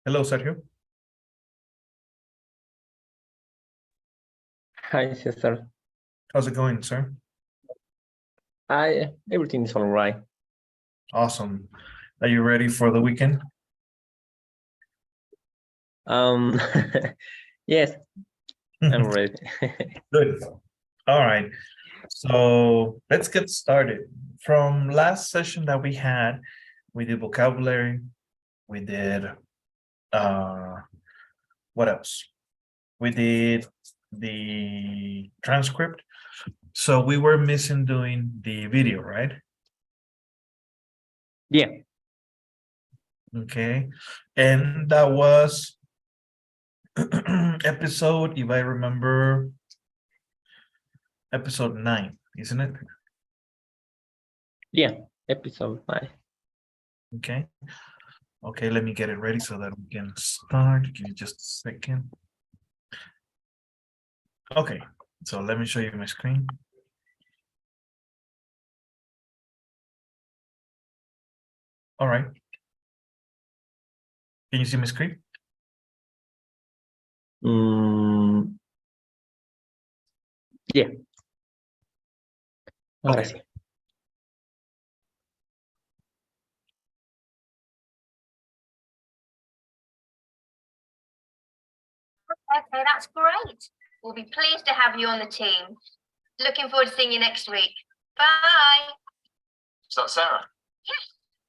Hello, Sergio. Hi, sister. How's it going, sir? Everything is all right. Awesome. Are you ready for the weekend? Um, yes, I'm ready. Good. All right. So let's get started. From last session that we had, we did vocabulary. We did what else? We did the transcript. So we were missing doing the video, right? Yeah, Okay. And that was episode, if I remember, episode 9, isn't it? yeah, episode 5. Okay. Okay, let me get it ready so that we can start. Give me just a second. Okay, so let me show you my screen. All right. Can you see my screen? Yeah. Ahora Okay. sí. Okay, that's great. We'll be pleased to have you on the team. Looking forward to seeing you next week. Bye. Is that Sarah? Yes,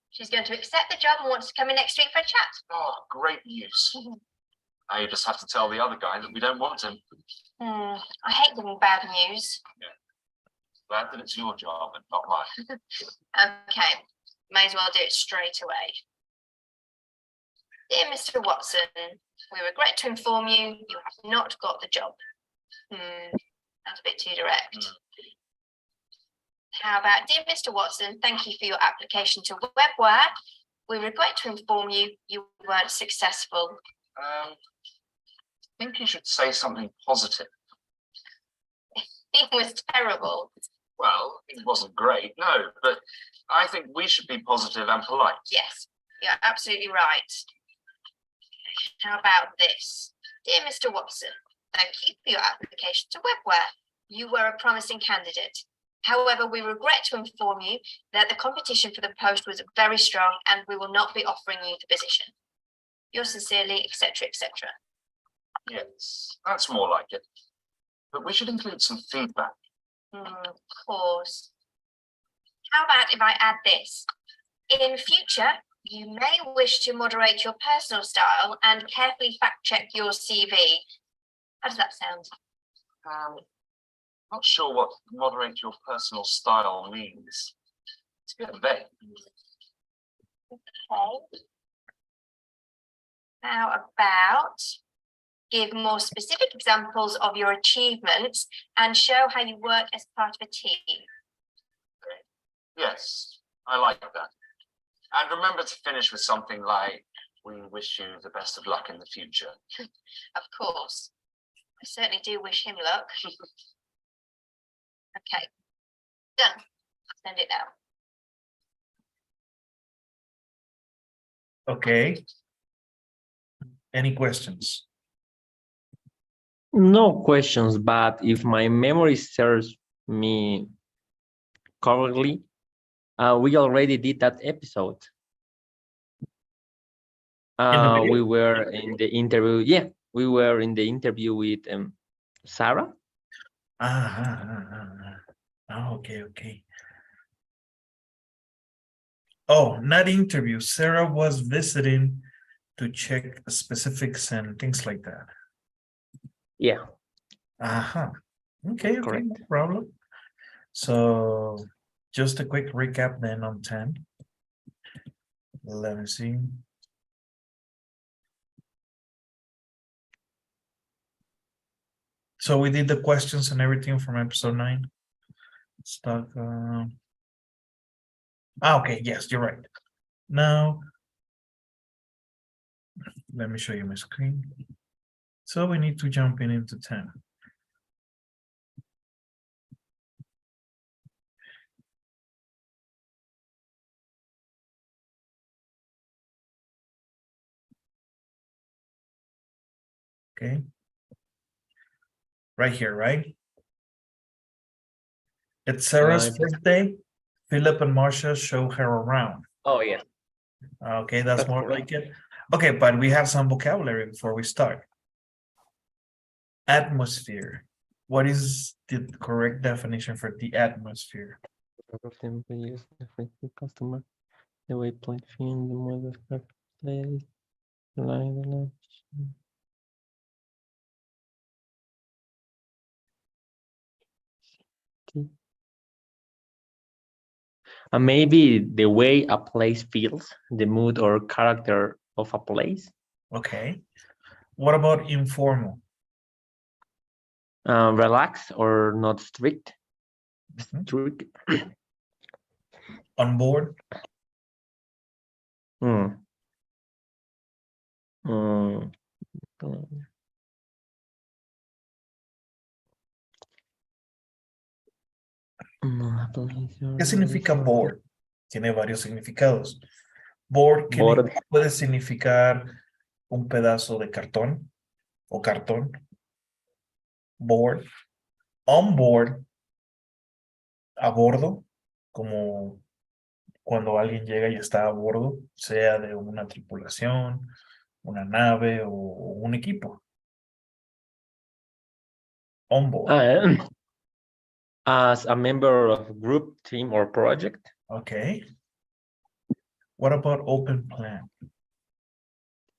she's going to accept the job and wants to come in next week for a chat. Oh, great news. Now you just have to tell the other guy that we don't want him. I hate giving bad news. Glad that it's your job and not mine. Okay, may as well do it straight away. Dear Mr. Watson, we regret to inform you, you have not got the job. That's a bit too direct. How about, dear Mr. Watson, thank you for your application to Webware. We regret to inform you, you weren't successful. I think you should say something positive. It was terrible. Well, it wasn't great, no, but I think we should be positive and polite. Yes, you're absolutely right. How about this? Dear Mr. Watson, thank you for your application to Webware. You were a promising candidate. However, we regret to inform you that the competition for the post was very strong and we will not be offering you the position. Yours sincerely, etc., etc. Yes, that's more like it. But we should include some feedback. Of course. How about if I add this? In future, you may wish to moderate your personal style and carefully fact-check your CV. How does that sound? Not sure what moderate your personal style means. It's a bit vague. Okay. How about give more specific examples of your achievements and show how you work as part of a team? Yes, I like that. And remember to finish with something like, we wish you the best of luck in the future. Of course. I certainly do wish him luck. Okay. Done. Send it now. Okay. Any questions? No questions, but if my memory serves me correctly, we already did that episode. We were in the interview. Yeah, we were in the interview with Sarah. Okay, okay. Oh, not interview. Sarah was visiting to check specifics and things like that. Yeah. Okay, Correct. no problem. So just a quick recap then on 10. Let me see. So we did the questions and everything from episode 9. Stock. Okay, yes, you're right. Now, let me show you my screen. So we need to jump in into 10. Okay. Right here, right? It's Sarah's Right. first day. Philip and Marcia show her around. Oh, yeah. Okay, that's That's more correct. like it. Okay, but we have some vocabulary before we start. Atmosphere. What is the correct definition for the atmosphere? Of the employees, the customer, the way playing field, the model place, the line. And maybe the way a place feels, the mood or character of a place. Okay. What about informal? Relaxed or not strict. Mhm. Strict. On board? Mm. Mm. ¿Qué significa board? Tiene varios significados. Board Board. puede significar un pedazo de cartón o cartón. Board. On board. A bordo. Como cuando alguien llega y está a bordo, sea de una tripulación, una nave o un equipo. On board. As a member of a group, team, or project. Okay. What about open plan?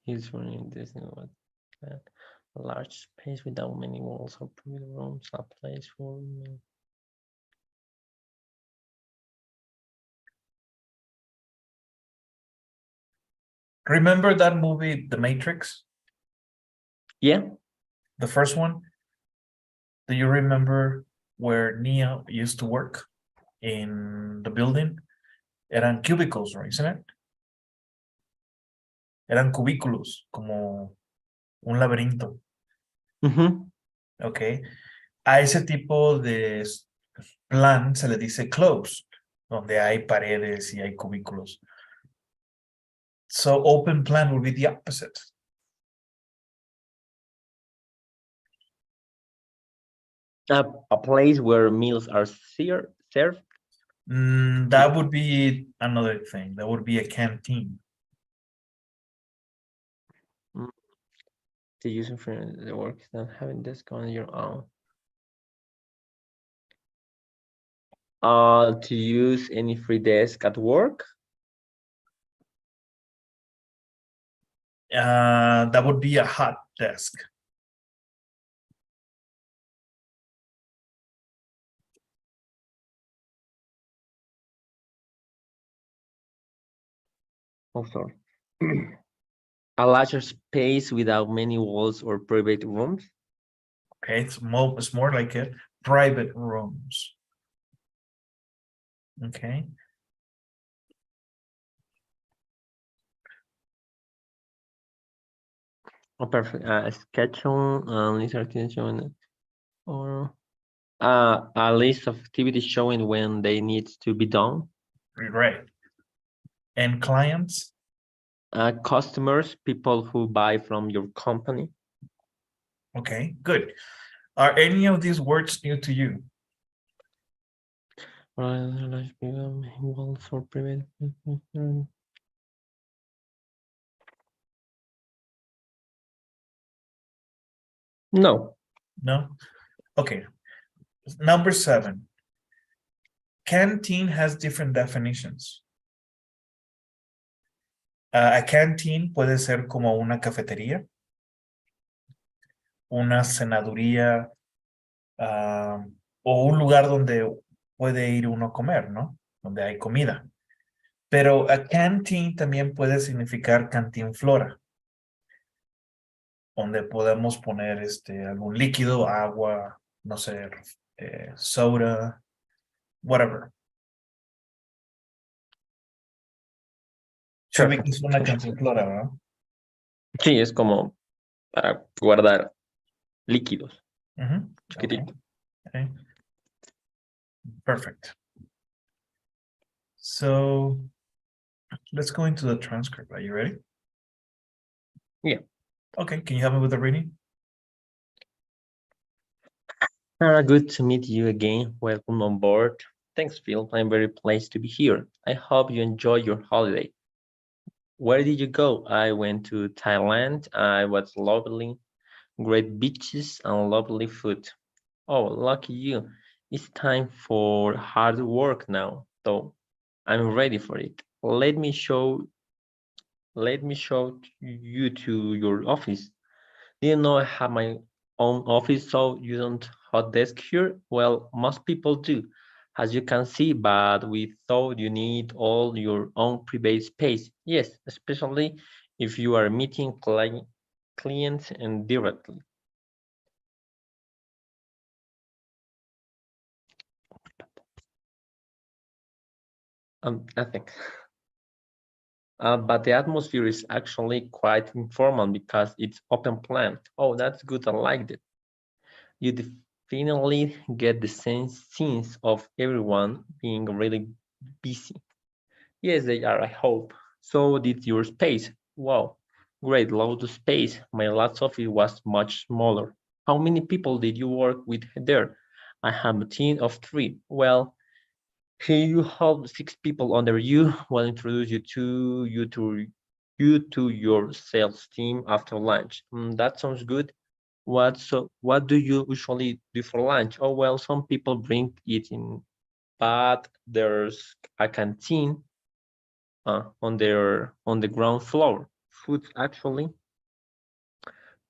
He's running this a large space without many walls or private rooms, a place for Remember that movie, The Matrix? yeah. The first one? Do you remember where Neo used to work in the building? Eran cubicles, right, isn't it? Eran cubículos, como un laberinto, Mhm. ¿ok? A ese tipo de plan se le dice closed, donde hay paredes y hay cubículos. So open plan would be the opposite. A place where meals are served. That would be another thing. That would be a canteen. To use for the work is not having desk on your own. To use any free desk at work. That would be a hot desk. Oh, sorry. A larger space without many walls or private rooms. Okay, it's more like it. Private rooms. Okay. Oh, perfect. Schedule, list attention, or a list of activities showing when they need to be done. Right. And clients? Customers, people who buy from your company. Okay, good. Are any of these words new to you? Walls for private. No. No? Okay. Number 7. Canteen has different definitions. A canteen puede ser como una cafetería, una cenaduría, o un lugar donde puede ir uno a comer, ¿no? Donde hay comida. Pero a canteen también puede significar cantinflora, donde podemos poner algún líquido, agua, no sé, soda, whatever. Sí, Perfect. es una cantinflora, ¿verdad? Sí, es como para guardar líquidos. Okay. Chiquitito. Okay. Perfect. So let's go into the transcript. Are you ready? Yeah. Okay, can you help me with the reading? Good to meet you again. Welcome on board. Thanks, Phil. I'm very pleased to be here. I hope you enjoy your holiday. Where did you go? I went to Thailand. I was lovely, great beaches and lovely food. Oh, lucky you. It's time for hard work now, though. I'm ready for it. Let me show you to your office. Do you know I have my own office, so you don't hot desk here? Well, most people do, as you can see, but we thought you need all your own private space. Yes, especially if you are meeting clients and directly. Nothing. But the atmosphere is actually quite informal because it's open plan. Oh, that's good. I liked it. You definitely get the sense of everyone being really busy. Yes, they are, I hope. So did your space. Wow, great, loads of space. My last office was much smaller. How many people did you work with there? I have a team of 3. Well, here you have 6 people under you. We'll introduce you to your sales team after lunch. That sounds good. What do you usually do for lunch? Oh well, some people bring it in, but there's a canteen on the ground floor. Food's actually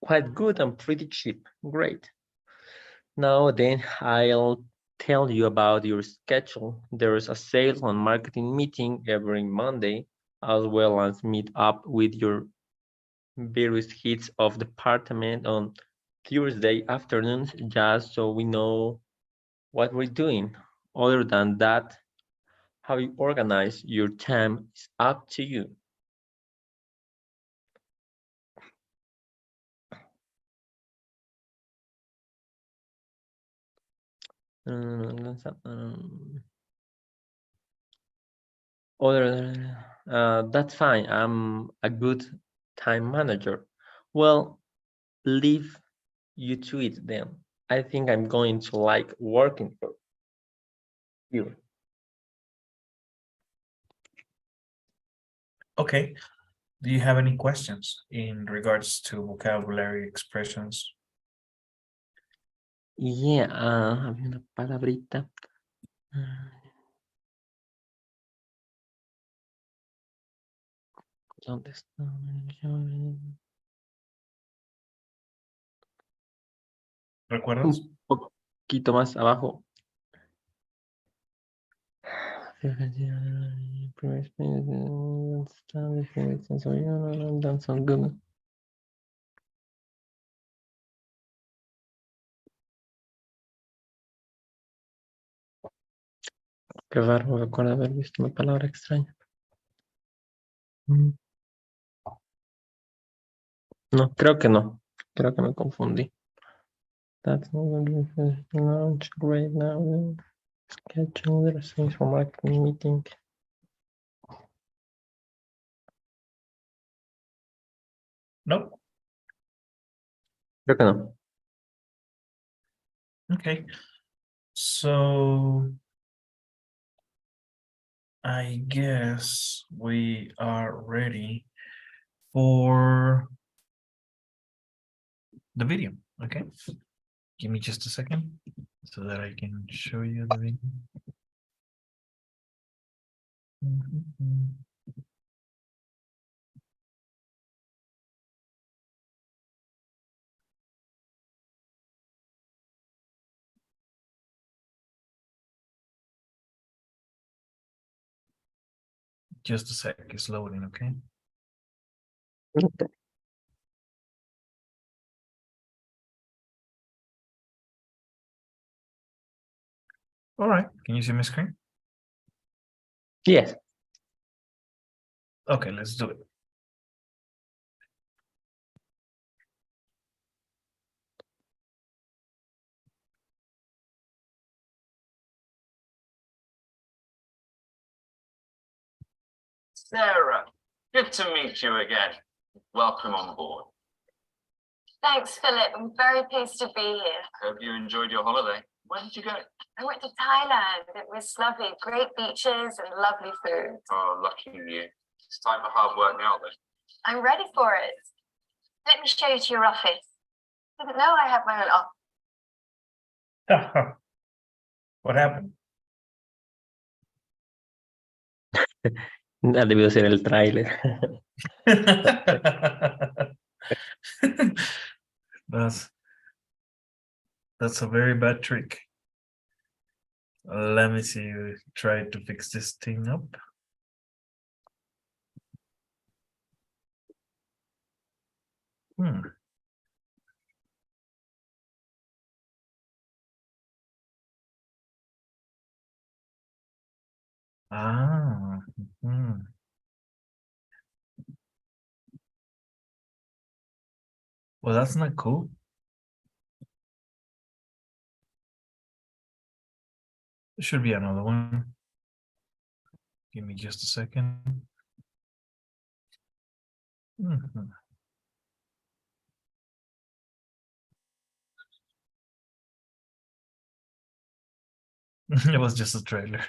quite good and pretty cheap. Great. Now then, I'll tell you about your schedule. There's a sales and marketing meeting every Monday, as well as meet up with your various heads of department on Thursday afternoons, just so we know what we're doing. Other than that, how you organize your time is up to you. That's fine. I'm a good time manager. Well, leave you to it then. I think I'm going to like working for you. Okay. Do you have any questions in regards to vocabulary expressions? Yeah, había una palabrita. ¿Dónde está? ¿Recuerdas? Un poquito más abajo. Qué raro, recuerdo haber visto una palabra extraña. No, creo que no. Creo que me confundí. That's not going to be launch right now. Schedule the things for marketing meeting. No. Creo que no. Okay. So I guess we are ready for the video. Okay. Give me just a second so that I can show you the video. Just a sec, it's loading, okay? All right, can you see my screen? Yes. Okay, let's do it. Sarah, good to meet you again. Welcome on board. Thanks, Philip. I'm very pleased to be here. Hope you enjoyed your holiday. Where did you go? I went to Thailand. It was lovely. Great beaches and lovely food. Oh, lucky you. It's time for hard work now, then. I'm ready for it. Let me show you to your office. Didn't know I have my own office. What happened? Ha debido ser el tráiler. That's a very bad trick. Let me see. Try to fix this thing up. Ah. Well, that's not cool. There should be another one. Give me just a second. It was just a trailer.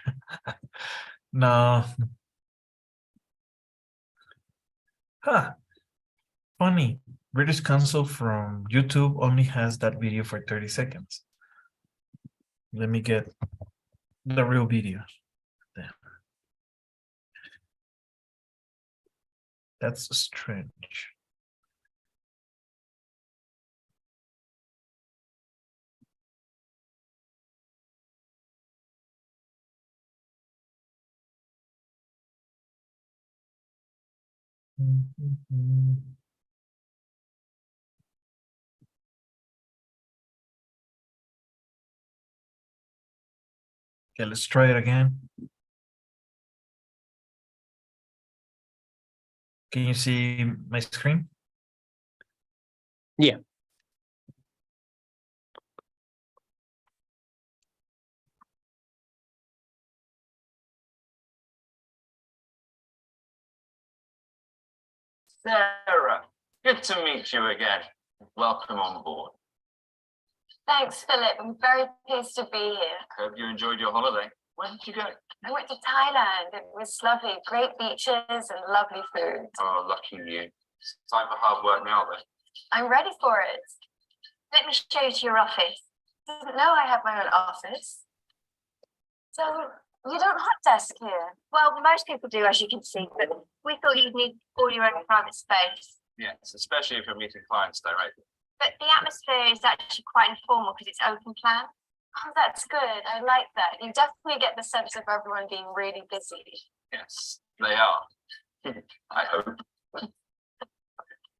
No. Huh. Funny. British Council from YouTube only has that video for 30 seconds. Let me get the real video. There. That's strange. Okay, let's try it again. Can you see my screen? Yeah. Sarah, good to meet you again. Welcome on board. Thanks, Philip. I'm very pleased to be here. Hope you enjoyed your holiday. Where did you go? I went to Thailand. It was lovely. Great beaches and lovely food. Oh, lucky you. It's time for hard work now, then. I'm ready for it. Let me show you to your office. Didn't know I have my own office. So you don't hot desk here? Well, most people do, as you can see, but we thought you'd need all your own private space. Yes, especially if you're meeting clients directly. But the atmosphere is actually quite informal because it's open plan. Oh, that's good. I like that. You definitely get the sense of everyone being really busy. Yes, they are. I hope.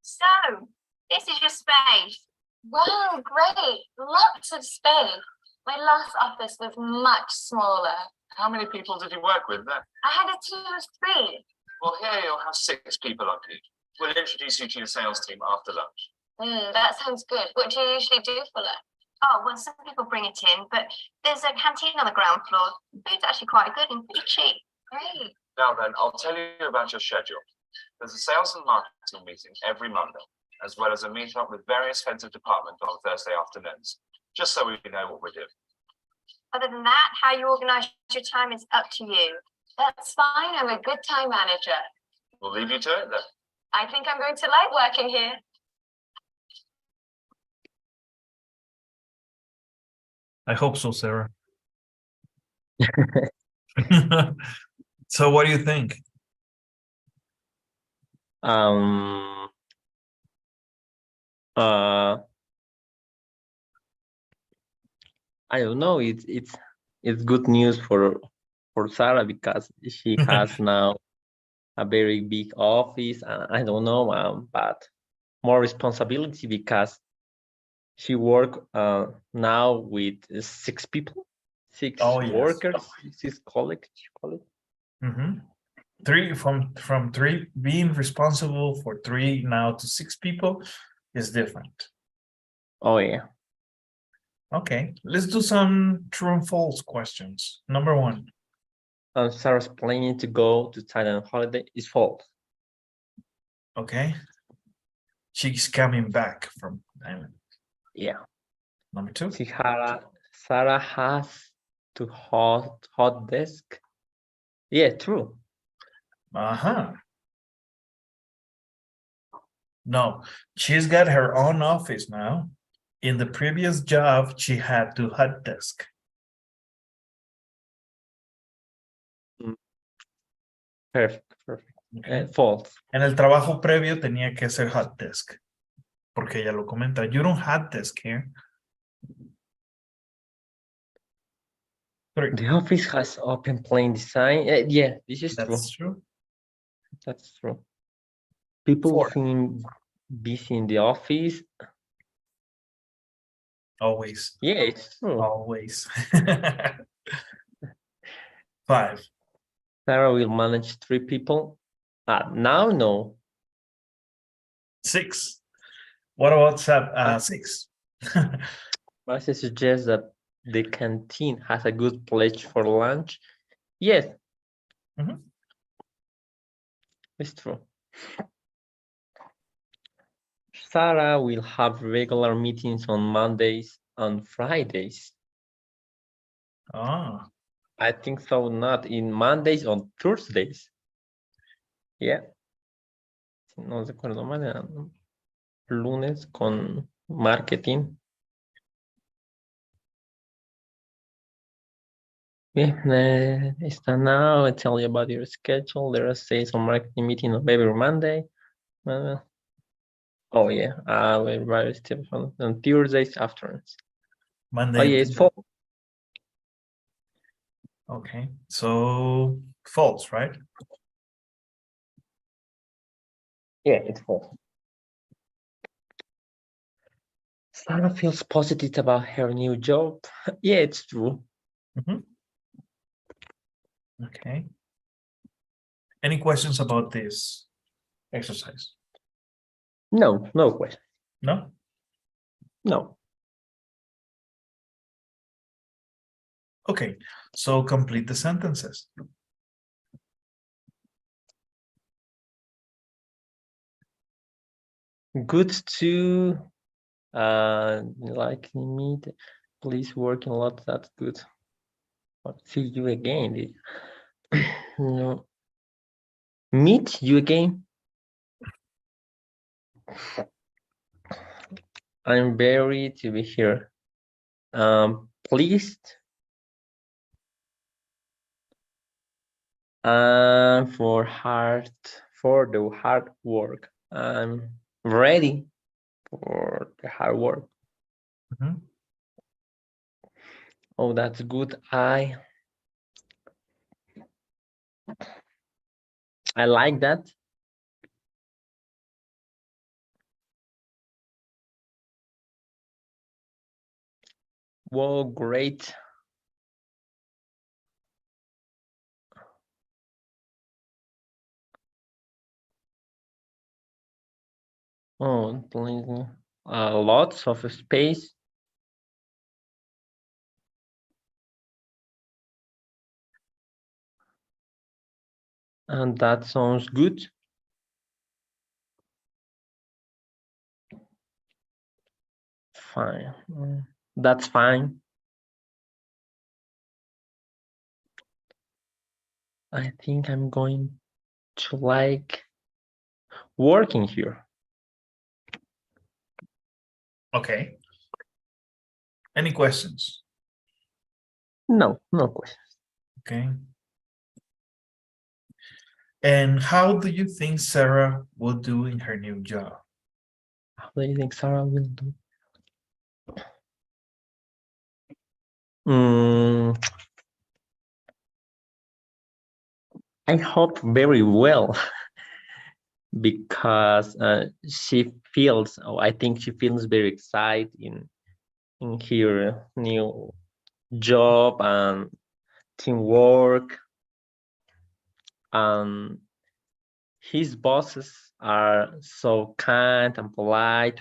So, this is your space. Wow, great. Lots of space. My last office was much smaller. How many people did you work with there? I had a team of 3. Well, here you'll have 6 people on you. We'll introduce you to your sales team after lunch. That sounds good. What do you usually do for lunch? Oh, well, some people bring it in, but there's a canteen on the ground floor. Food's actually quite good and pretty cheap. Great. Now then, I'll tell you about your schedule. There's a sales and marketing meeting every Monday, as well as a meetup with various heads of department on Thursday afternoons, just so we know what we're doing. Other than that, how you organize your time is up to you. That's fine. I'm a good time manager. We'll leave you to it then. I think I'm going to like working here. I hope so, Sarah. So what do you think? I don't know. It's good news for Sarah because she has now a very big office, and I don't know, but more responsibility because she work now with 6 people, 6 workers, 6 colleagues. 3 from 3 being responsible for 3 now to 6 people is different. Oh yeah. Okay, let's do some true and false questions. Number 1. Sarah's planning to go to Thailand holiday is false. Okay. She's coming back from Diamond. Yeah. Number 2. Sarah has to hot desk. Yeah, true. Uh-huh. No, she's got her own office now. In the previous job, she had to hot desk. Perfect. Okay. False. En el trabajo previo tenía que ser hot desk. Porque ella lo comenta. You don't hot desk here. 3. The office has open plan design. Yeah, this is true. That's true. That's true. People 4. seem busy in the office. Always. Yeah, it's true. Always. 5. Sarah will manage 3 people. Now, no. 6. What about 6? I suggest that the canteen has a good place for lunch. Yes. Mhm. It's true. Sarah will have regular meetings on Mondays and Fridays. Ah, I think so, not in Mondays, on Thursdays. Yeah. Si no recuerdo mal, eran lunes con marketing. Yeah, está now. I tell you about your schedule. There are sales or marketing meeting on every Monday. Oh yeah, we write still on Thursdays afternoons. Monday. Oh yeah, it's false. Okay, so false, right? Yeah, it's false. Sarah feels positive about her new job. Yeah, it's true. Mhm. Okay. Any questions about this exercise? No, no question. No? No. Okay, so complete the sentences. Good to like meet. Please working a lot. That's good. I'll see you again. No. Meet you again. I'm very to be here. Pleased. For the hard work. I'm ready for the hard work. Mhm. Oh, that's good. I like that. Whoa, great. Oh, lots of space. And that sounds good. Fine. That's fine. I think I'm going to like working here. Okay. Any questions? No, no questions. Okay. And how do you think Sarah will do in her new job? How do you think Sarah will do? I hope very well because she feels, I think she feels very excited in her new job and teamwork. His bosses are so kind and polite,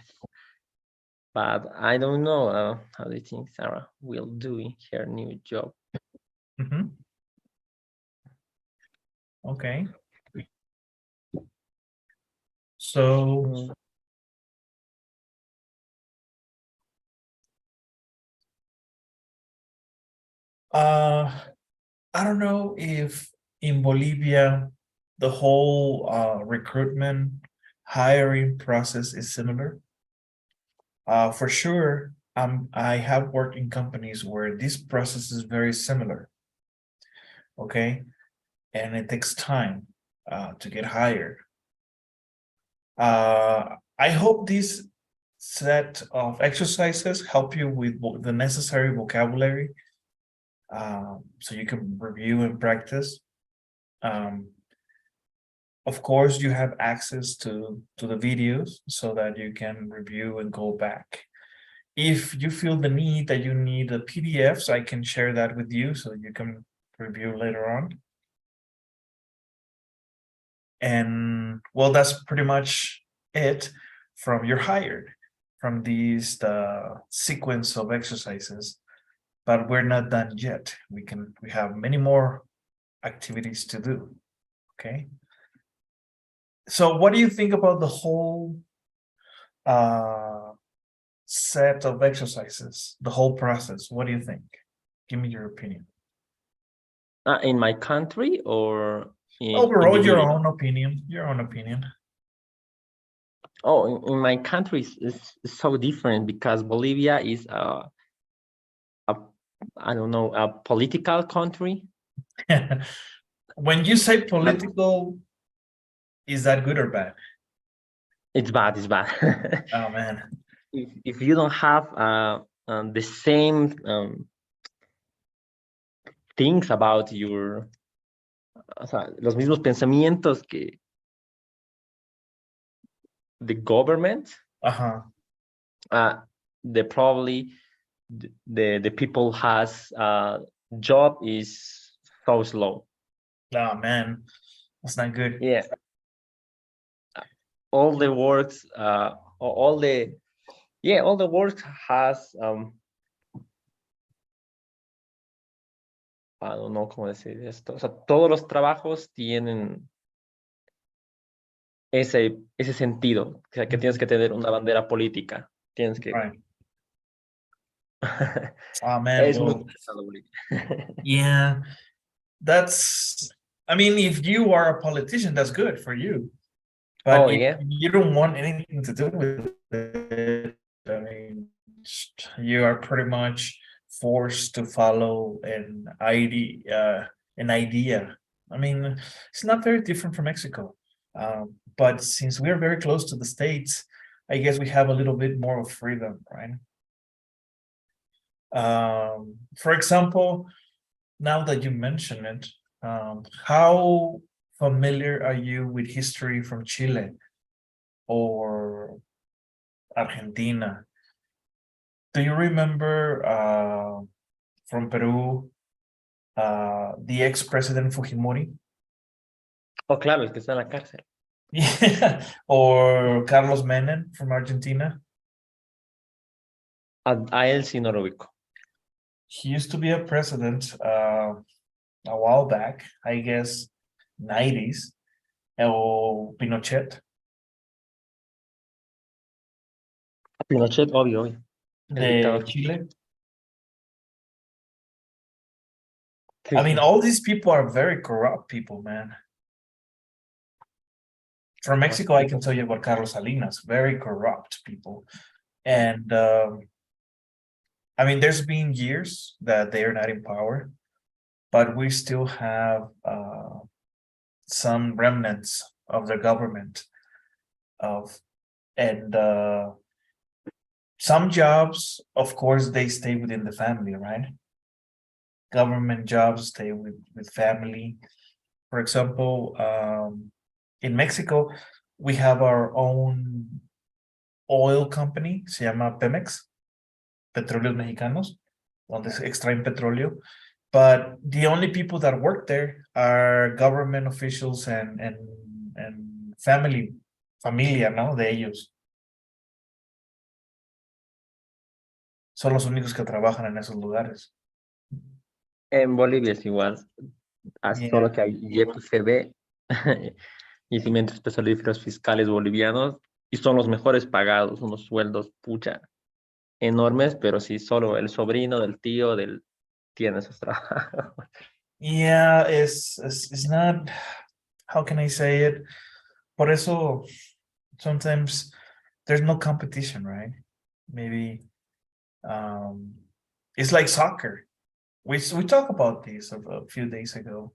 but I don't know how do you think Sarah will do in her new job. Mhm. Okay. So I don't know if in Bolivia the whole recruitment hiring process is similar. For sure, I have worked in companies where this process is very similar. Okay, and it takes time to get hired. I hope this set of exercises help you with the necessary vocabulary so you can review and practice. Of course, you have access to the videos so that you can review and go back. If you feel the need that you need the PDFs, I can share that with you so you can review later on. And well, that's pretty much it from you're hired from these the sequence of exercises, but we're not done yet. We have many more activities to do. Okay. So what do you think about the whole set of exercises, the whole process? What do you think? Give me your opinion. In my country or Overall, your individual? own opinion. Your own opinion. Oh, in my country is so different because Bolivia is I don't know, a political country. When you say political, is that good or bad? It's bad. It's bad. Oh man. If you don't have the same things about your, o sea, los mismos pensamientos que the government, the probably the people has job is so slow. Oh man, that's not good. Yeah. All the works, all the work has I don't know cómo decir esto. O sea, todos los trabajos tienen ese sentido, o sea, que tienes que tener una bandera política. Tienes que. Right. Oh man. Es muy Well, pesado, Bolivia. yeah, that's. I mean, if you are a politician, that's good for you. But Oh, if yeah. you don't want anything to do with it, I mean, you are pretty much forced to follow an idea. I mean, it's not very different from Mexico. But since we're very close to the States, I guess we have a little bit more of freedom, right? For example, now that you mention it, how familiar are you with history from Chile or Argentina? Do you remember from Peru, the ex-president Fujimori? Oh, claro, el que está en la cárcel. Yeah. Or Carlos Menem from Argentina? A él sí no lo ubico. He used to be a president a while back, I guess 90s, or Pinochet. Pinochet, obvio. De Chile. Sí, I mean, sí. all these people are very corrupt people, man. From Mexico, I can tell you about Carlos Salinas, very corrupt people. And I mean, there's been years that they are not in power, but we still have some remnants of their government and some jobs, of course, they stay within the family, right? Government jobs stay with family. For example, in Mexico, we have our own oil company, se llama Pemex, Petróleos Mexicanos, donde se extraen petróleo. But the only people that work there are government officials and familia, ¿no? De ellos. Son los únicos que trabajan en esos lugares. En Bolivia es igual. Solo Yeah. que hay YPFB y cimientos petrolíferos fiscales bolivianos y son los mejores pagados, unos sueldos pucha enormes, pero sí solo el sobrino del tío del tiene sus trabajos. Yeah, it's not, how can I say it? Por eso, sometimes there's no competition, right? Maybe it's like soccer. We talked about this a few days ago.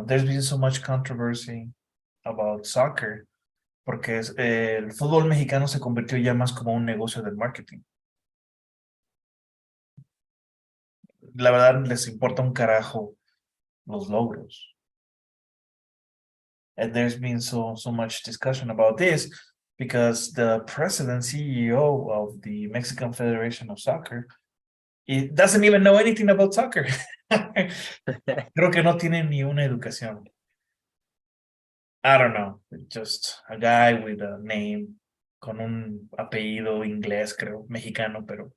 There's been so much controversy about soccer porque el fútbol mexicano se convirtió ya más como un negocio del marketing. La verdad les importa un carajo los logros. And there's been so much discussion about this because the president CEO of the Mexican Federation of Soccer, it doesn't even know anything about soccer. Creo que no tiene ni una educación. I don't know, just a guy with a name con un apellido inglés, creo, mexicano, pero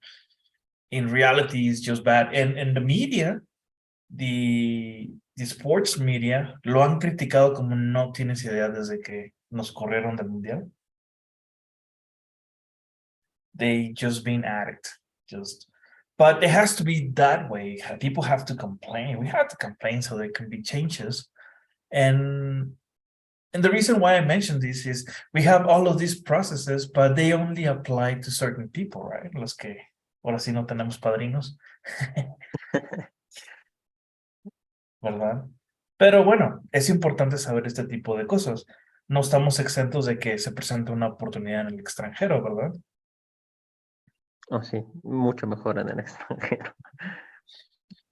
in reality is just bad. And the media, the sports media, lo han criticado como no tienes idea desde que nos corrieron del mundial. They just been at it, but it has to be that way. People have to complain. We have to complain so there can be changes. And the reason why I mentioned this is we have all of these processes, but they only apply to certain people, right? Los que ahora sí no tenemos padrinos. ¿Verdad? Pero bueno, es importante saber este tipo de cosas. No estamos exentos de que se presente una oportunidad en el extranjero, ¿verdad? Oh, sí, mucho mejor en el extranjero.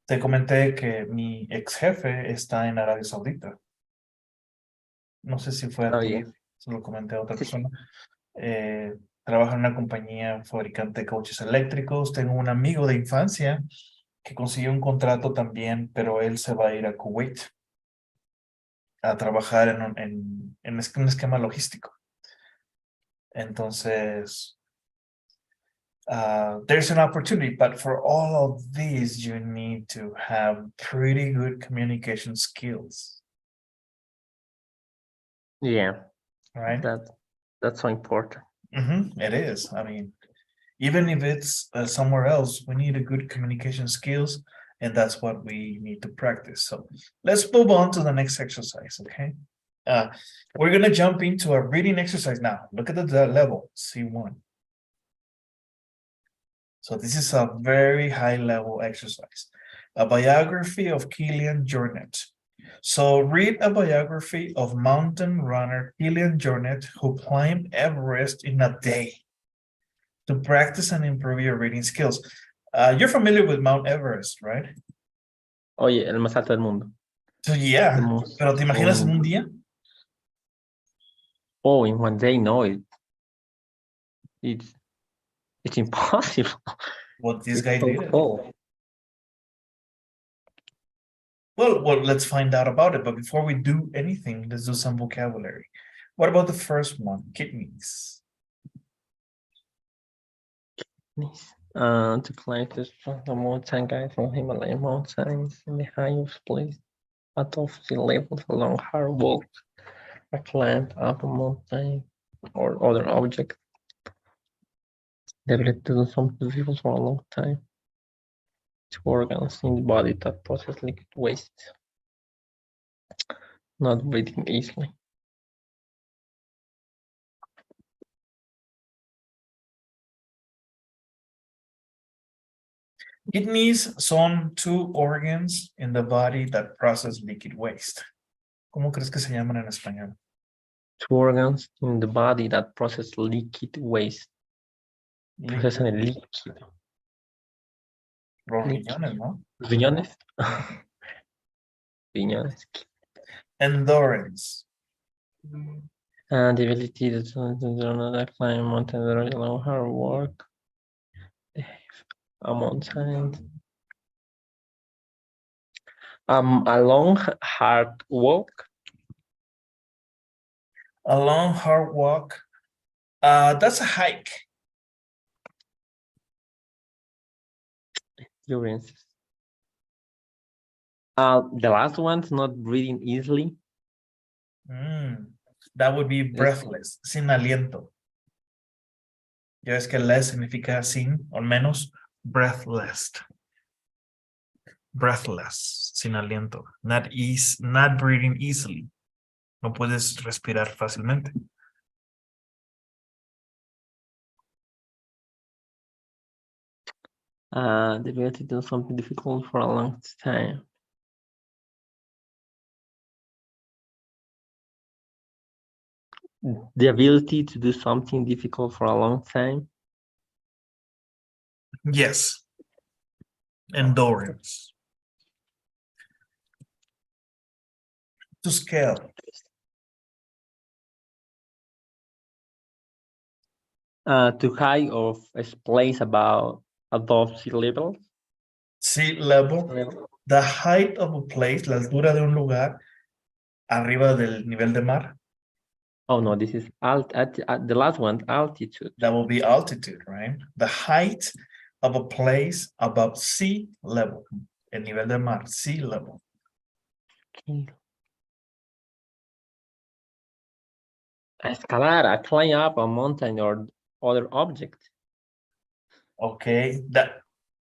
Te comenté que mi ex jefe está en Arabia Saudita. No sé si fue a ti, Bien. se lo comenté a otra Sí. persona. Trabaja en una compañía fabricante de coches eléctricos. Tengo un amigo de infancia que consiguió un contrato también, pero él se va a ir a Kuwait a trabajar en un esquema logístico. Entonces, there's an opportunity, but for all of these, you need to have pretty good communication skills. Yeah, Right? that's so important. It is. I mean, even if it's somewhere else, we need a good communication skills, and that's what we need to practice. So let's move on to the next exercise, okay? We're gonna jump into a reading exercise now. Look at the level, C1. So this is a very high level exercise. A biography of Kilian Jornet. So read a biography of mountain runner Kilian Jornet who climbed Everest in a day to practice and improve your reading skills. You're familiar with Mount Everest, right? Oye, el más alto del mundo. So yeah, pero ¿te imaginas en un día? Oh, in one day, no, it's impossible. What this guy So did. cold. Well, let's find out about it. But before we do anything, let's do some vocabulary. What about the first one? Kidneys. To climb the mountain guide from Himalayan mountains in the highest place at of sea level, a long hard walk, a climb up a mountain or other object. The ability to do something difficult for a long time. Two organs in the body that process liquid waste. Not breathing easily. Kidneys son two organs in the body that process liquid waste. ¿Cómo crees que se llaman en español? Two organs in the body that process liquid waste. Procesan el líquido. Los riñones, ¿no? Riñones. Riñones. Endurance. And the ability to climb mountain or long hard work. A mountain. A long hard walk. A long hard walk. That's a hike. Endurance. The last one's not breathing easily. That would be breathless, sin aliento. Ya ves que less significa sin o menos, breathless. breathless, sin aliento, not breathing easily. No puedes respirar fácilmente. The ability to do something difficult for a long time. The ability to do something difficult for a long time. Yes. Endurance. To scale. To height of a place above sea level. Sea level. The height of a place, la altura de un lugar arriba del nivel de mar. Oh no, this is the last one, altitude. That will be altitude, right? The height of a place above sea level. El nivel de mar, sea level. Okay. Escalar, climb up a mountain or other object. Okay, that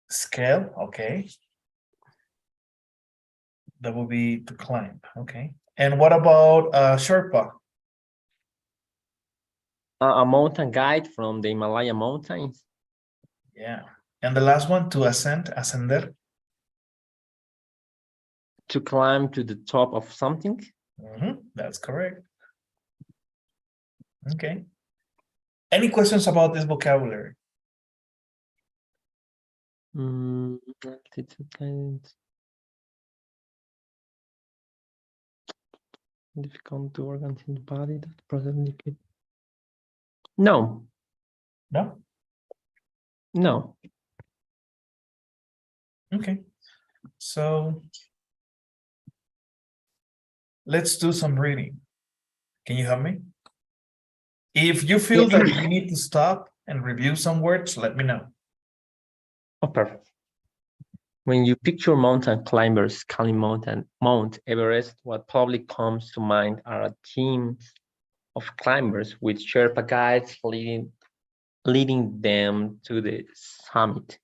scale, okay. That will be to climb, okay. And what about Sherpa? A mountain guide from the Himalaya mountains. Yeah. And the last one, to ascender. To climb to the top of something. That's correct. Okay. Any questions about this vocabulary? Difficult to organs in the body that process liquid. No. No? No. Okay. So let's do some reading. Can you help me? If you feel that you need to stop and review some words, let me know. Oh, perfect. When you picture mountain climbers scaling Mount Everest, what probably comes to mind are teams of climbers with Sherpa guides leading them to the summit,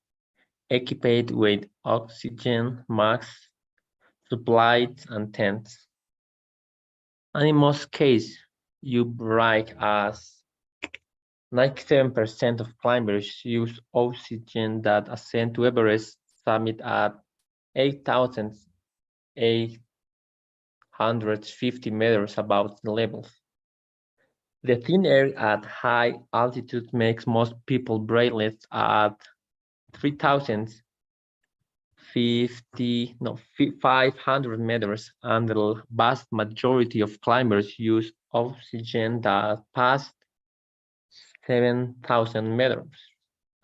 equipped with oxygen masks, supplies, and tents. And in most cases, you brag as 97% of climbers use oxygen that ascend to Everest summit at 8,850 meters above sea level. The thin air at high altitude makes most people breathless at 500 meters, and the vast majority of climbers use oxygen that passed 7,000 meters.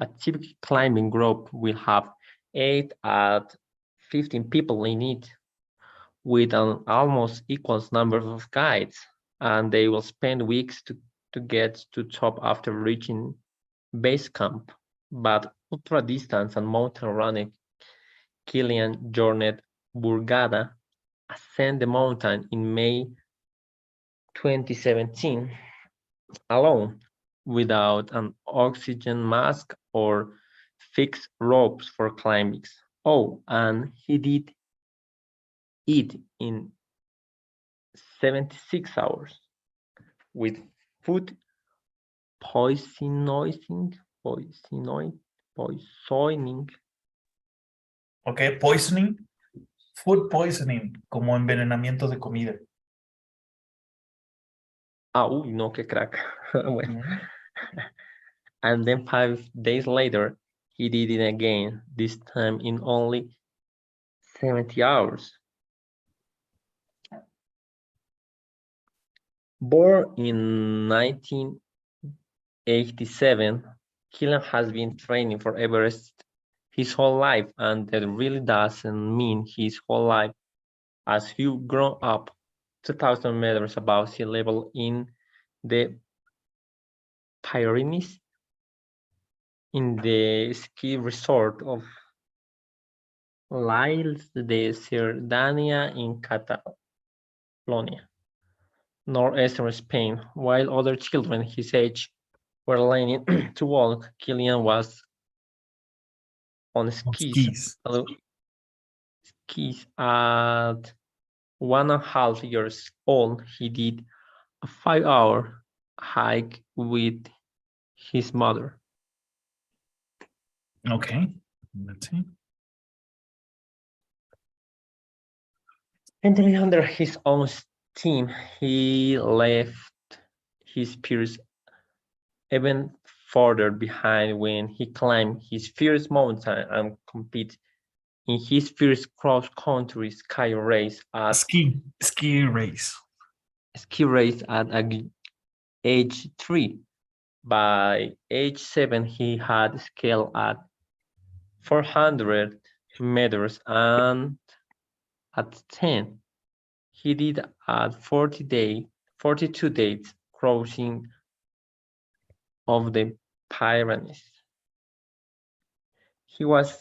A typical climbing group will have 8 at 15 people in it, with an almost equal number of guides, and they will spend weeks to get to top after reaching base camp. But ultra distance and mountain running, Kilian Jornet Burgada ascended the mountain in May 2017 alone, without an oxygen mask or fixed ropes for climbing. Oh, and he did it in 76 hours with food poisoning. Okay, poisoning. Food poisoning, como envenenamiento de comida. Ah, uy, no, qué crack. Bueno. And then 5 days later, he did it again, this time in only 70 hours. Born in 1987, Kilian has been training for Everest his whole life, and that really doesn't mean his whole life, as he grew up 2,000 meters above sea level in the Pyrenees, in the ski resort of L'Isle de Cerdanya in Catalonia, northeastern Spain. While other children his age were learning to walk, Kilian was on skis. skis. At 1.5 years old, he did a 5-hour hike with his mother. Okay. Let's see. Entering under his own steam, he left his peers even further behind when he climbed his first mountain and competed in his first cross-country ski race at age 3. By age 7, he had scaled at 400 meters, and at 10, he did at 42 days crossing of the Pyrenees. He was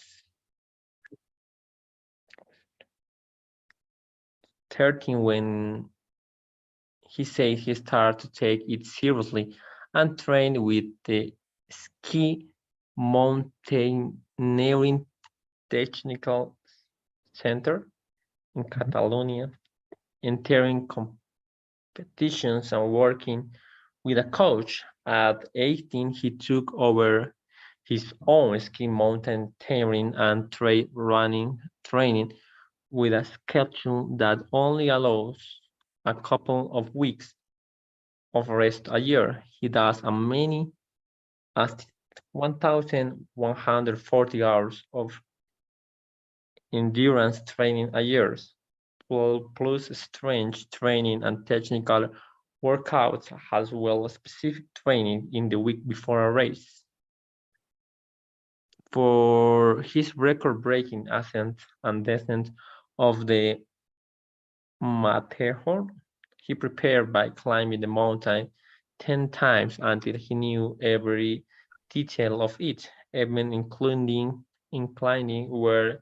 13 when he said he started to take it seriously and trained with the Ski Mountaineering Technical Center in Catalonia, entering competitions and working with a coach. At 18, he took over his own ski mountaineering and trail running training with a schedule that only allows a couple of weeks of rest a year. He does as many as 1,140 hours of endurance training a year, plus strength training and technical workouts, as well as specific training in the week before a race. For his record-breaking ascent and descent of the Matterhorn, he prepared by climbing the mountain 10 times until he knew every detail of it, even including inclining where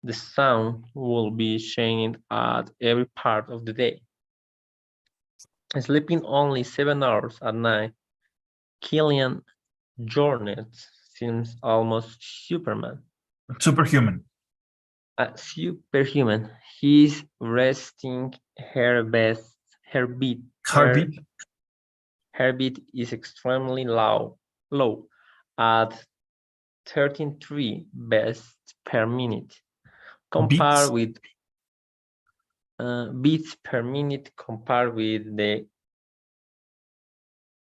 the sun will be shining at every part of the day. Sleeping only 7 hours at night, Kilian Jornet seems almost Superman. Superhuman. Superhuman. He's resting heartbeat is extremely low at 13.3 beats per minute. Compared with beats per minute compared with the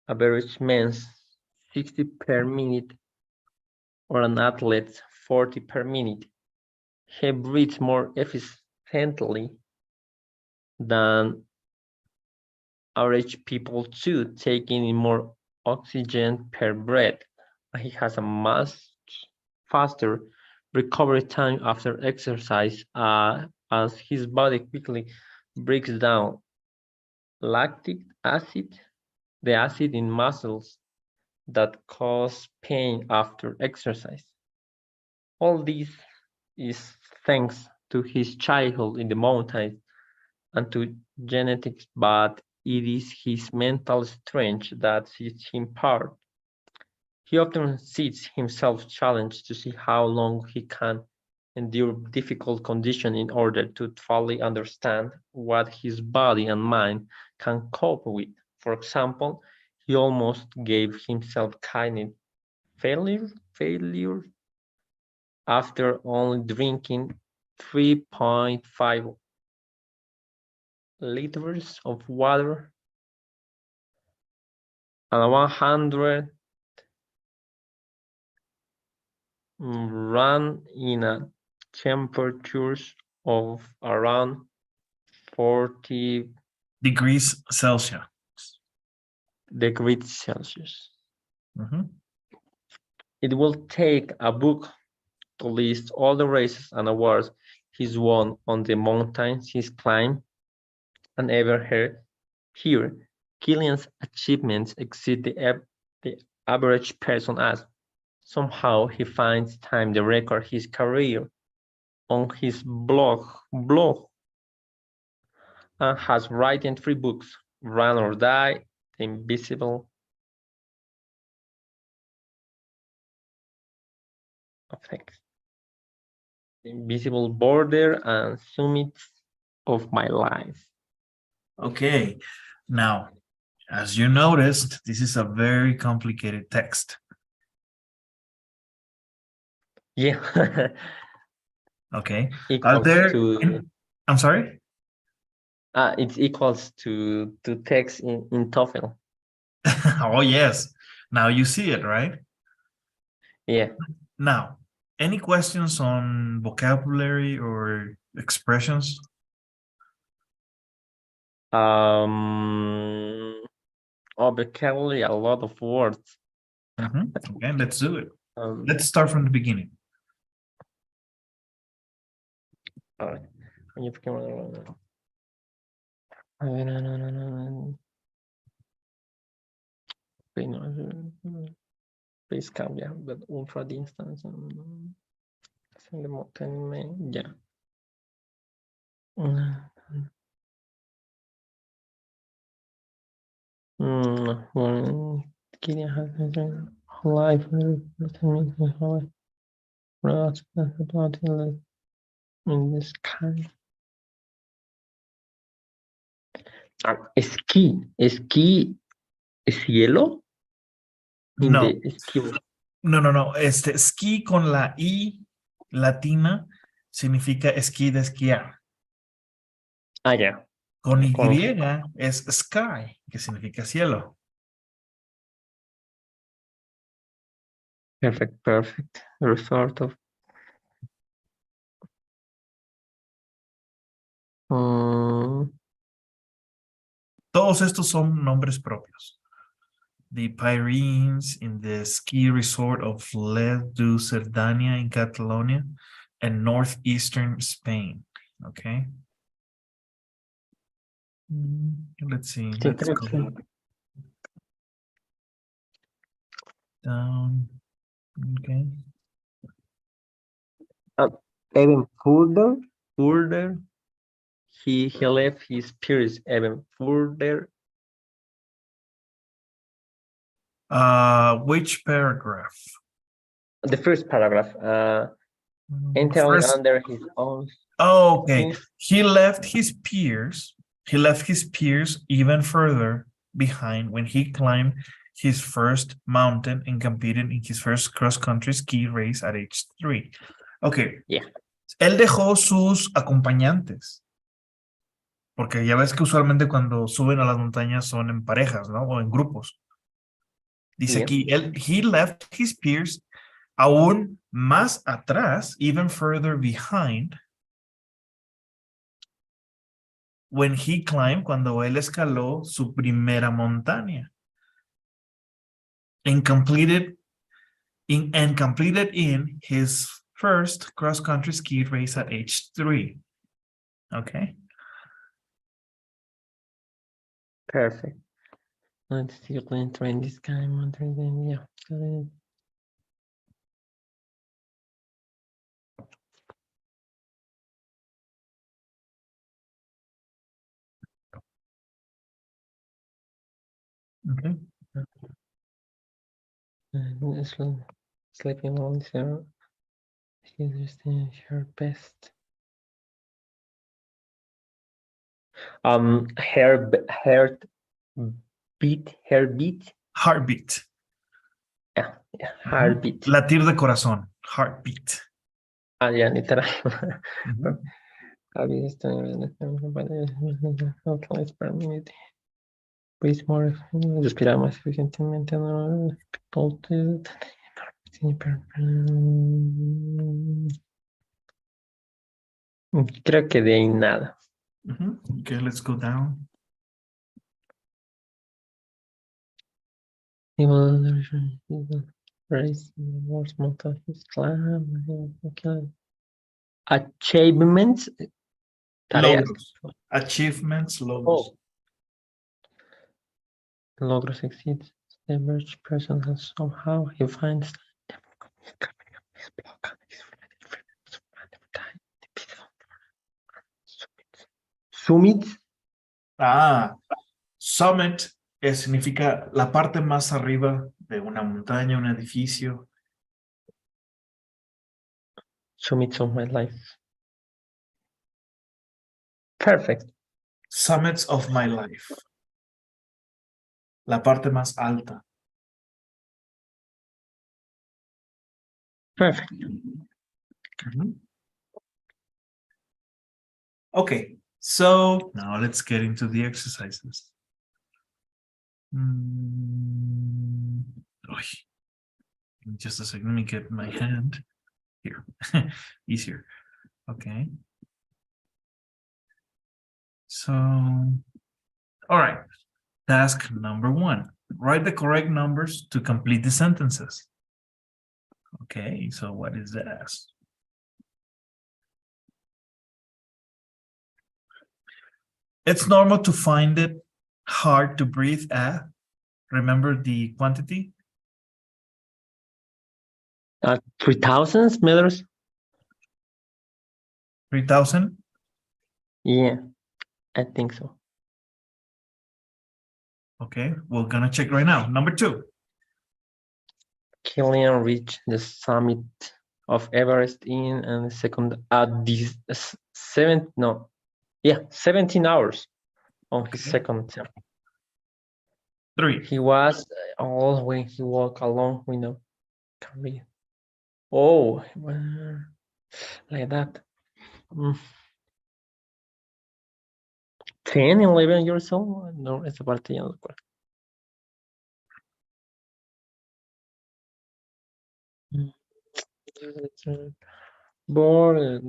average man's 60 per minute or an athlete's 40 per minute. He breathes more efficiently than average people too, taking in more oxygen per breath. He has a much faster recovery time after exercise as his body quickly breaks down lactic acid, the acid in muscles that cause pain after exercise. All this is thanks to his childhood in the mountains and to genetics, but it is his mental strength that sets him apart. He often sees himself challenged to see how long he can endure difficult conditions in order to fully understand what his body and mind can cope with. For example, he almost gave himself kidney failure after only drinking 3.5 liters of water and 100 run in a temperatures of around 40 degrees Celsius. It will take a book to list all the races and awards he's won on the mountains he's climbed and ever heard here. Kilian's achievements exceed the average person as somehow he finds time to record his career on his blog and has written 3 books, Run or Die, The Invisible of Things. invisible border and summits of my life. Okay, now, as you noticed, this is a very complicated text. Yeah. Okay, are Equals there? to I'm sorry. it's equals to text in TOEFL. Oh yes. Now you see it, right? Yeah. Now, any questions on vocabulary or expressions? Vocabulary, a lot of words. Okay, let's do it. Um, Let's start from the beginning. a ver, no. Please cambia, but ultra distance. Yeah. Life in the sky. Esquí es cielo. In No, the ski. no. Ski con la I latina significa esquí de esquiar. Ah, ya. Con Y Con- es sky, que significa cielo. Perfect. Resort of. Todos estos son nombres propios. The Pyrenees in the ski resort of Les du Cerdanya in Catalonia and northeastern Spain. Okay. Let's see. Let's go down. Okay. Even further, he left his peers even further. Which paragraph? The first paragraph. Entering First, under his own. oh, okay. He left his peers. He left his peers even further behind when he climbed his first mountain and competed in his first cross-country ski race at age 3. Okay. Yeah. Él dejó sus acompañantes. Porque ya ves que usualmente cuando suben a las montañas son en parejas, ¿no? O en grupos. Dice aquí, he left his peers aún más atrás, even further behind, when he climbed, cuando él escaló su primera montaña. And completed in his first cross-country ski race at age 3. Okay. Perfect. Let's see clean train this kind of yeah. Okay. Sleeping on her. She's doing her best. Her beat. Heartbeat. Yeah, heartbeat. Latir de corazón. Heartbeat. Ah, ya, literal. Pues more, respirar más eficientemente. Creo que de ahí nada. Okay, let's go down. Achievements. Tareas. Logros. Achievements, logros. Logros exceeds the average person has somehow he finds summit. Summit significa la parte más arriba de una montaña, un edificio. Summits of my life. Perfect. Summits of my life. La parte más alta. Perfect. Mhm. Okay, so now let's get into the exercises. Oy. Just a second, let me get my hand here. Easier. Okay. So, all right. Task number 1. Write the correct numbers to complete the sentences. Okay, so what is this? It's normal to find it hard to breathe at. Remember the quantity? 3,000 meters. 3,000? Yeah, I think so. Okay, we're gonna check right now. Number 2. Killian reached the summit of Everest in and second at this 17 hours on his Okay. second attempt. 3. He was all when he walked along with no career. Oh, well, like that. 10, 11 years old. No, esa parte ya no recuerdo. Bored.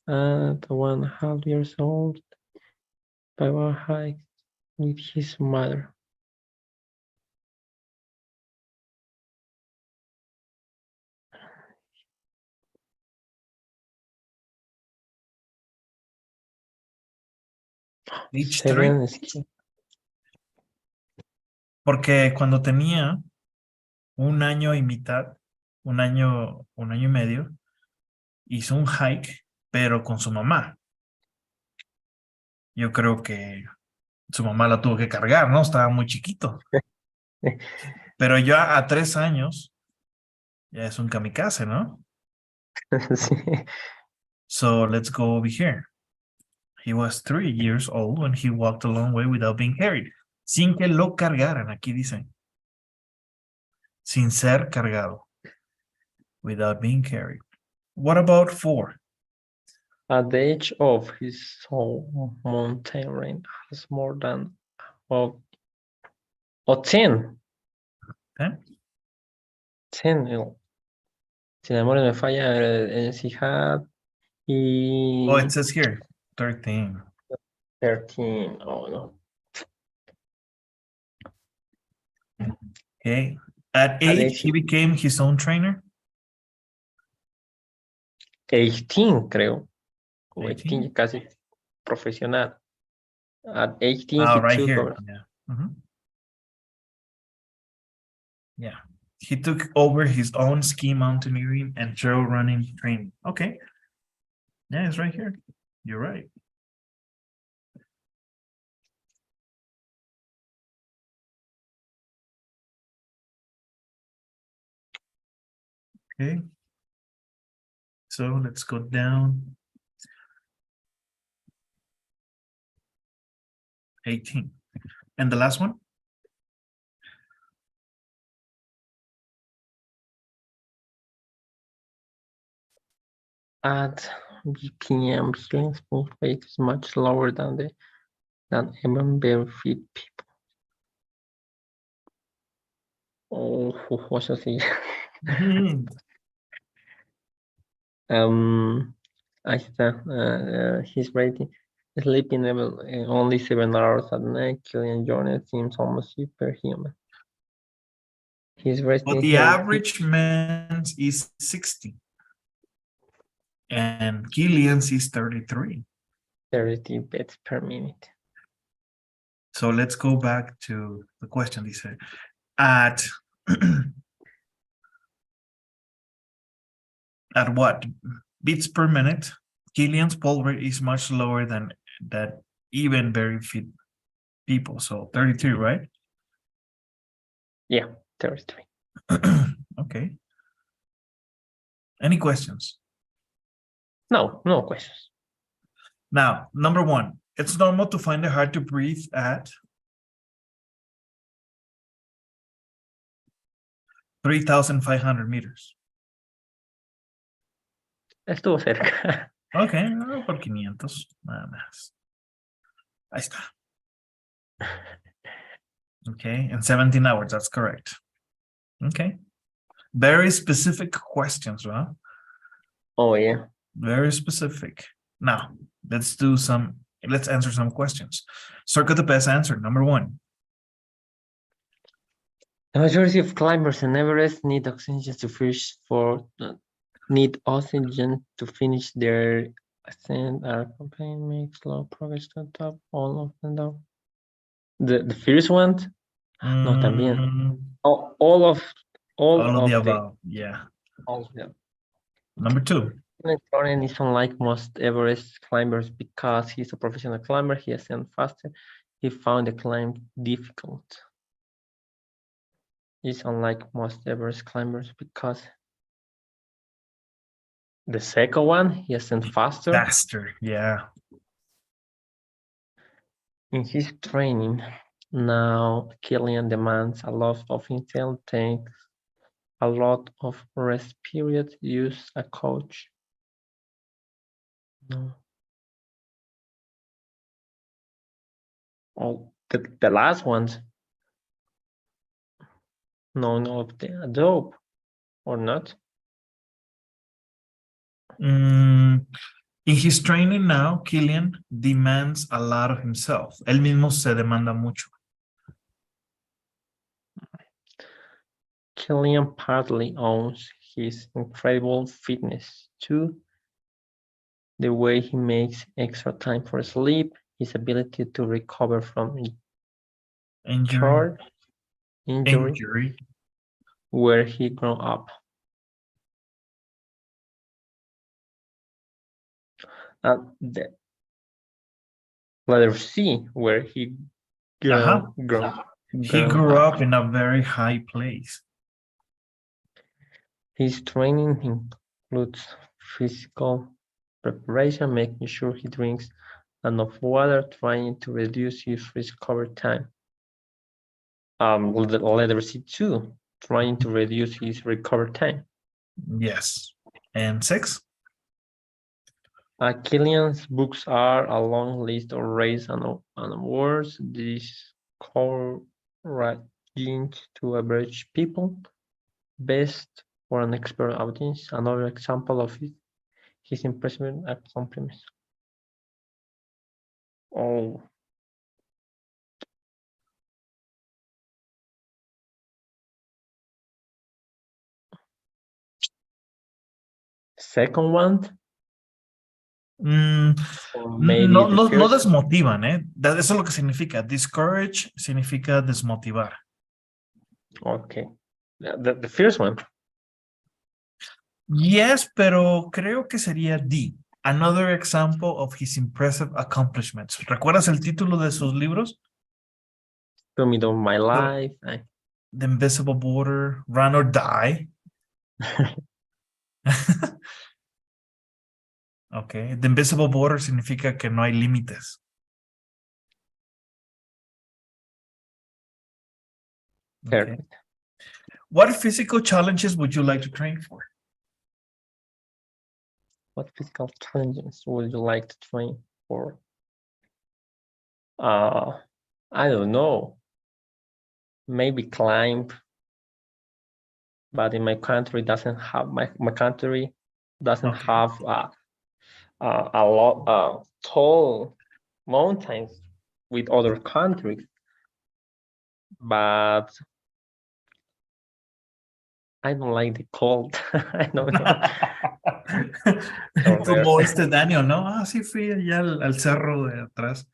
At 1.5 years old, by one hike with his mother. Age 3. 7 is key. Porque cuando tenía 1 año y mitad, 1 año y medio, hizo un hike, pero con su mamá. Yo creo que su mamá la tuvo que cargar, ¿no? Estaba muy chiquito. Pero ya a 3 años, ya es un kamikaze, ¿no? Sí. So let's go over here. He was 3 years old when he walked a long way without being carried. Sin que lo cargaran, aquí dicen. Sin ser cargado. Without being carried. What about 4? At the age of his soul, mountain range has more than 10. 10? 10. Si la memoria me falla, he had Oh, it says here, 13. 13. Oh, no. Okay. At 8, he became his own trainer. 18, creo. 18? 18, casi profesional. At 18, Oh, he right took here. over. Yeah. Yeah. He took over his own ski mountaineering and trail running training. Okay. Yeah, it's right here. You're right. Okay. So let's go down. 18. And the last one? At BPM, healing smooth rate is much lower than even very fit people. Oh, what's I say? I said his rating sleeping level only 7 hours at night. Killian Jornet seems almost superhuman. His resting But the average man's is 60. And Killian's is 33. 30 beats per minute. So let's go back to the question. They said at at what beats per minute, Killian's pulse rate is much lower than that even very fit people. So 33, right? Yeah, 33. Okay. Any questions? No, no questions. Now, number one, it's normal to find it hard to breathe at 3,500 meters. Estuvo cerca. Ok, por 500, nada más. Ahí está. Okay, in 17 hours, that's correct. Okay. Very specific questions, huh? Oh, yeah. Very specific. Now, let's answer some questions. Circle the best answer. Number one. The majority of climbers in Everest need oxygen to finish their ascent. Our campaign makes slow progress to the top. All of them though. The first one? No, también. Oh, all of the the above. Yeah. all of them. Number two. Jordan is unlike most Everest climbers because he's a professional climber. He ascended faster. He found the climb difficult. He's unlike most Everest climbers because the second one, he ascended faster. Faster, yeah. In his training, now Killian demands a lot of intel, takes a lot of rest periods, use a coach. No. Oh, the last ones. None of the Adobe or not. In his training now, Killian demands a lot of himself. Él mismo se demanda mucho. Killian partly owns his incredible fitness to the way he makes extra time for sleep, his ability to recover from Injury. injury where he grew up. The letter C, where he grew He grew up in a very high place. His training includes physical preparation, making sure he drinks enough water, trying to reduce his recovery time. The letter C2, trying to reduce his recovery time. Yes. And 6? Killian's books are a long list of race and awards. These encouraging to average people, best for an expert audience. Another example of his impressive accomplishments. Oh. Second one. No desmotivan, ¿eh? Eso es lo que significa. Discourage significa desmotivar. Okay. The first one. Yes, pero creo que sería D. Another example of his impressive accomplishments. ¿Recuerdas el título de sus libros? Story of My Life. The Invisible Border, Run or Die. Okay. The Invisible Border significa que no hay límites. Okay. What physical challenges would you like to train for? What physical challenges would you like to train for? I don't know. Maybe climb. But in my country doesn't have my country doesn't have a lot tall mountains with other countries. But I don't like the cold. I don't know. Como Daniel, ¿no? Sí fui allá al cerro de atrás.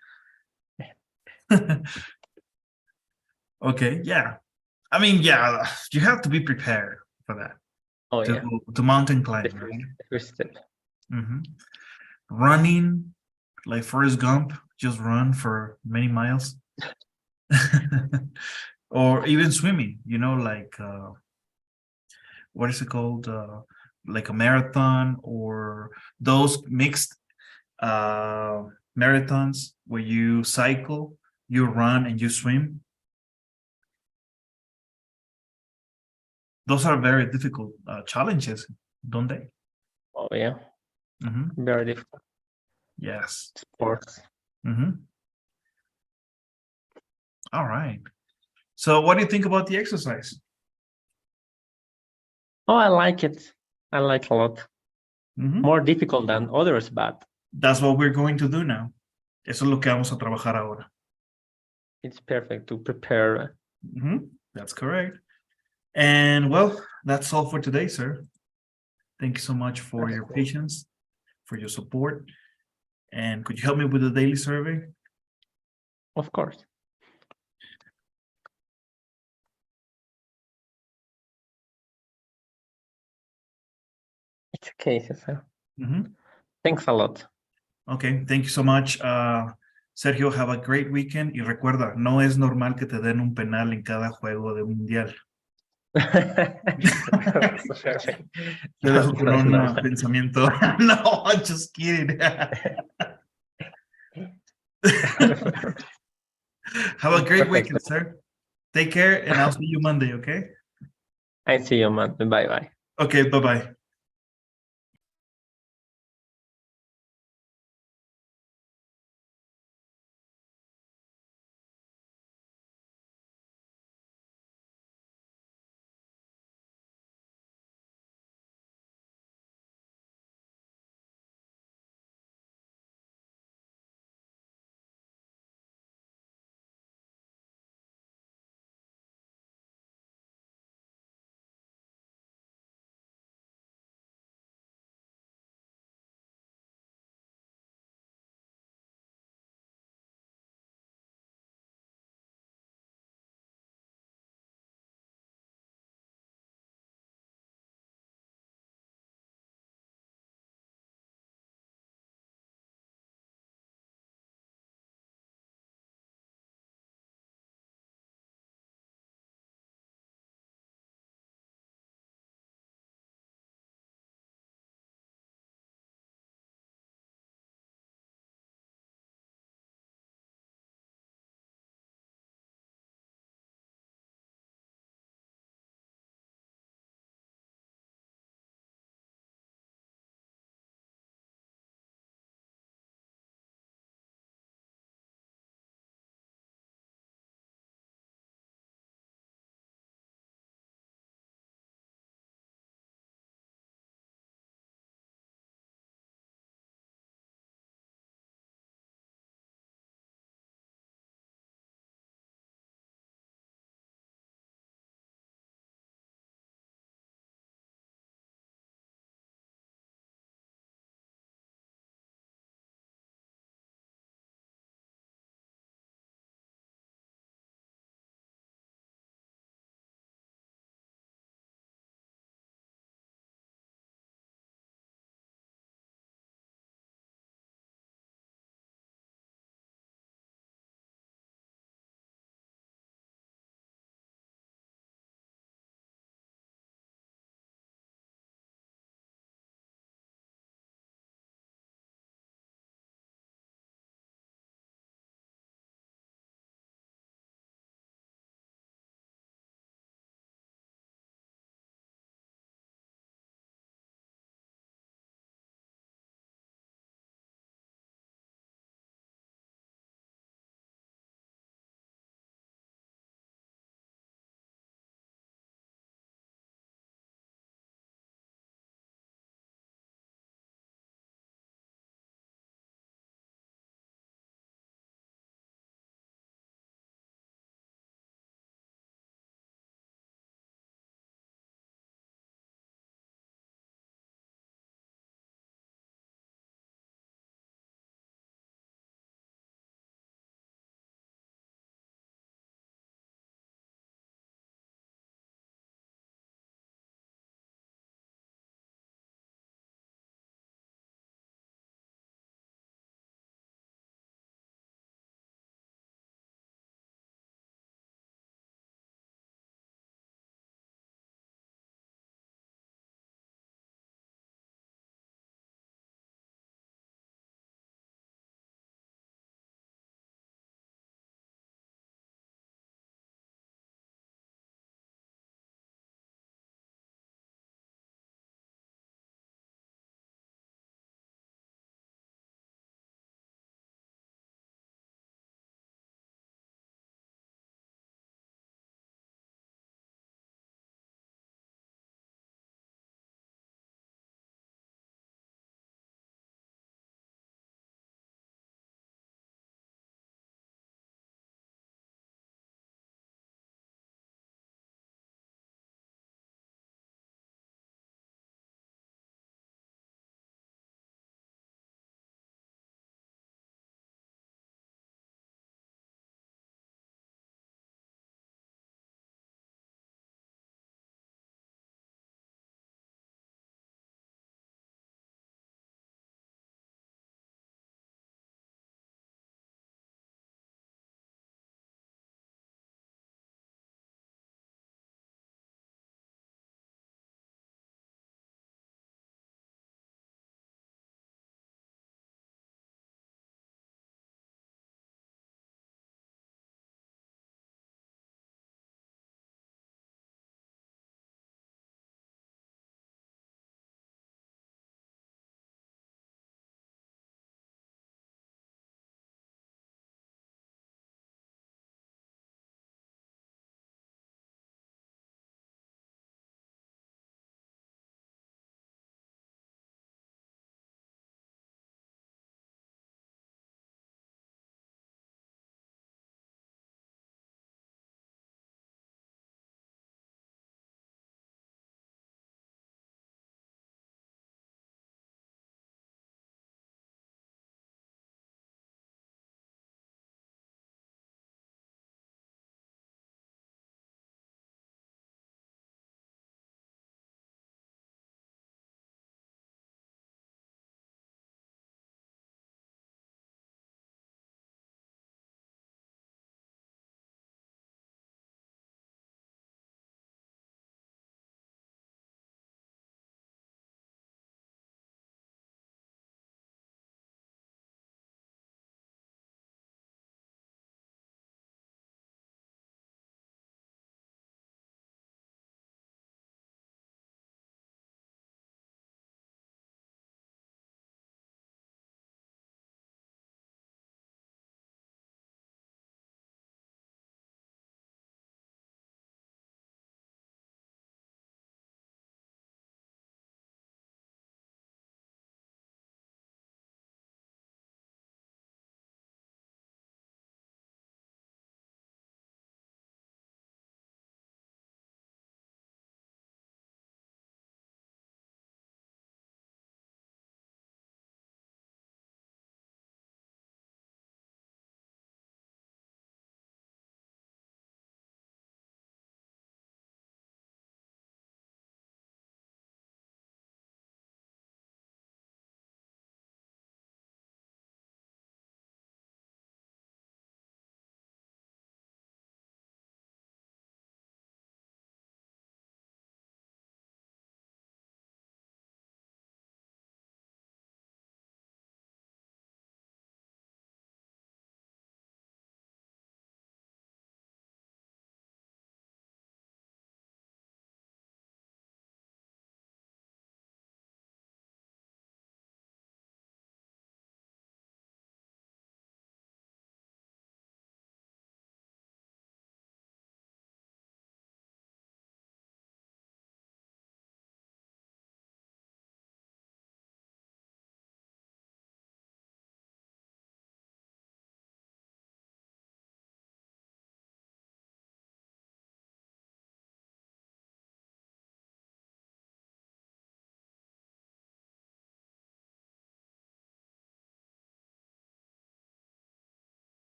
Okay, yeah. I mean, yeah, you have to be prepared for that. Oh, to mountain climb, right? First step. Running, like Forrest Gump, just run for many miles. or even swimming, like what is it called? Like a marathon or those mixed marathons where you cycle, you run, and you swim. Those are very difficult challenges, don't they? Oh yeah, very difficult Yes. sports. All right. So what do you think about the exercise? Oh, I like it. I like a lot. More difficult than others, but That's what we're going to do now. Eso es lo que vamos a trabajar ahora. it's perfect to prepare. That's correct. And well, that's all for today, sir. Thank you so much for your patience, for your support. And could you help me with the daily survey? Of course. It's okay, Cesar. Thanks a lot. Okay, thank you so much. Sergio, have a great weekend. Y recuerda, no es normal que te den un penal en cada juego de mundial. Te dejo con un pensamiento. No, I'm just kidding. Have a great weekend, sir. Take care, and I'll see you Monday, okay? I see you, man. Bye-bye. Okay, bye-bye.